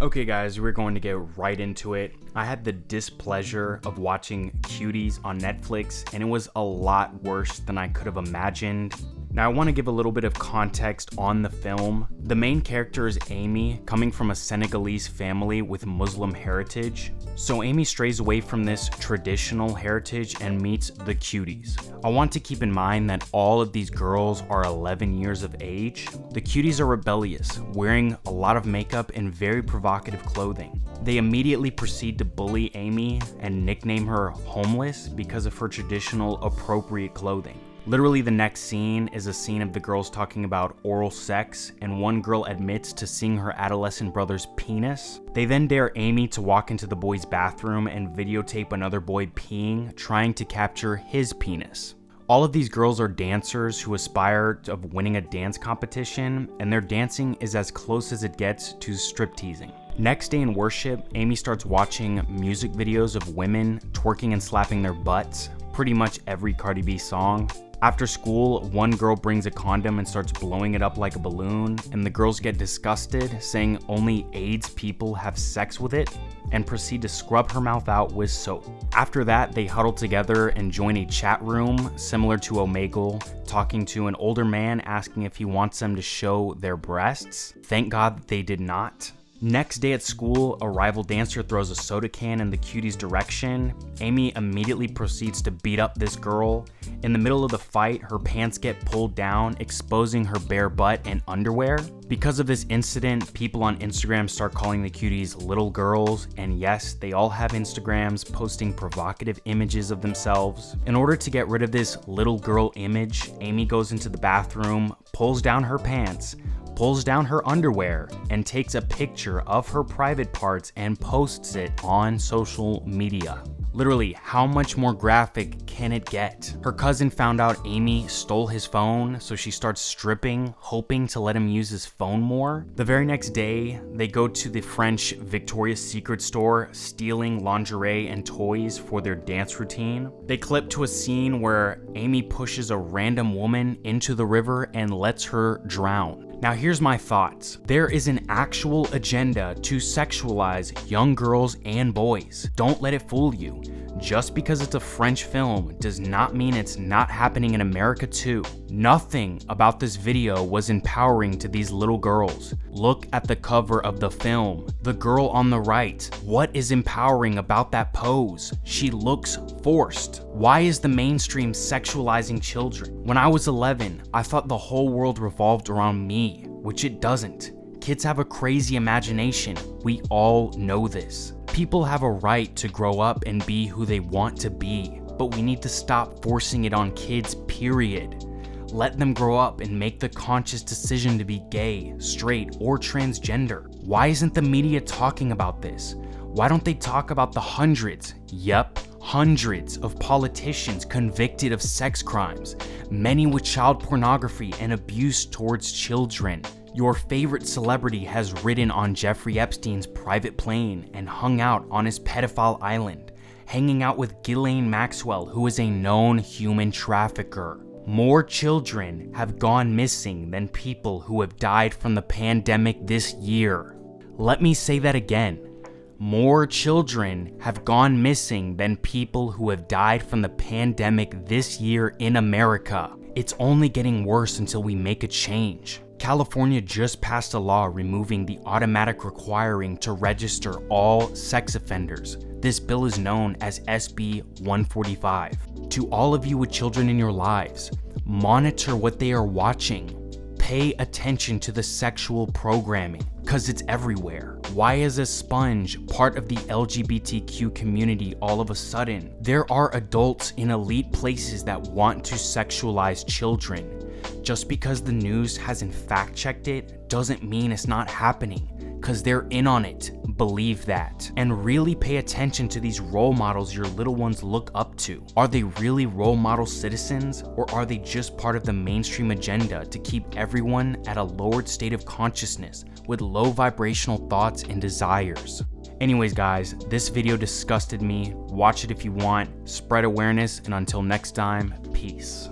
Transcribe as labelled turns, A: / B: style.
A: Okay guys, we're going to get right into it. I had the displeasure of watching Cuties on Netflix, and it was a lot worse than I could have imagined. Now I want to give a little bit of context on the film. The main character is Amy, coming from a Senegalese family with Muslim heritage. So Amy strays away from this traditional heritage and meets the Cuties. I want to keep in mind that all of these girls are 11 years of age. The Cuties are rebellious, wearing a lot of makeup and very provocative clothing. They immediately proceed to bully Amy and nickname her homeless because of her traditional appropriate clothing. Literally, the next scene is a scene of the girls talking about oral sex, and one girl admits to seeing her adolescent brother's penis. They then dare Amy to walk into the boys' bathroom and videotape another boy peeing, trying to capture his penis. All of these girls are dancers who aspire to winning a dance competition, and their dancing is as close as it gets to stripteasing. Next day in worship, Amy starts watching music videos of women twerking and slapping their butts, pretty much every Cardi B song. After school, one girl brings a condom and starts blowing it up like a balloon, and the girls get disgusted, saying only AIDS people have sex with it, and proceed to scrub her mouth out with soap. After that, they huddle together and join a chat room similar to Omegle, talking to an older man asking if he wants them to show their breasts. Thank God that they did not. Next day at school, a rival dancer throws a soda can in the Cuties' direction. Amy immediately proceeds to beat up this girl. In the middle of the fight, her pants get pulled down, exposing her bare butt and underwear. Because of this incident, people on Instagram start calling the Cuties little girls, and yes, they all have Instagrams posting provocative images of themselves. In order to get rid of this little girl image, Amy goes into the bathroom, pulls down her pants, pulls down her underwear, and takes a picture of her private parts and posts it on social media. Literally, how much more graphic can it get? Her cousin found out Amy stole his phone, so she starts stripping, hoping to let him use his phone more. The very next day, they go to the French Victoria's Secret store, stealing lingerie and toys for their dance routine. They clip to a scene where Amy pushes a random woman into the river and lets her drown. Now here's my thoughts. There is an actual agenda to sexualize young girls and boys. Don't let it fool you. Just because it's a French film does not mean it's not happening in America too. Nothing about this video was empowering to these little girls. Look at the cover of the film. The girl on the right. What is empowering about that pose? She looks forced. Why is the mainstream sexualizing children? When I was 11, I thought the whole world revolved around me, which it doesn't. Kids have a crazy imagination. We all know this. People have a right to grow up and be who they want to be, but we need to stop forcing it on kids, period. Let them grow up and make the conscious decision to be gay, straight, or transgender. Why isn't the media talking about this? Why don't they talk about the hundreds of politicians convicted of sex crimes, many with child pornography and abuse towards children? Your favorite celebrity has ridden on Jeffrey Epstein's private plane and hung out on his pedophile island, hanging out with Ghislaine Maxwell, who is a known human trafficker. More children have gone missing than people who have died from the pandemic this year. Let me say that again. More children have gone missing than people who have died from the pandemic this year in America. It's only getting worse until we make a change. California just passed a law removing the automatic requiring to register all sex offenders. This bill is known as SB 145. To all of you with children in your lives, monitor what they are watching. Pay attention to the sexual programming, because it's everywhere. Why is a sponge part of the LGBTQ community all of a sudden? There are adults in elite places that want to sexualize children. Just because the news hasn't fact-checked it doesn't mean it's not happening, because they're in on it. Believe that. And really pay attention to these role models your little ones look up to. Are they really role model citizens, or are they just part of the mainstream agenda to keep everyone at a lowered state of consciousness with low vibrational thoughts and desires? Anyways guys, this video disgusted me. Watch it if you want. Spread awareness, and until next time, peace.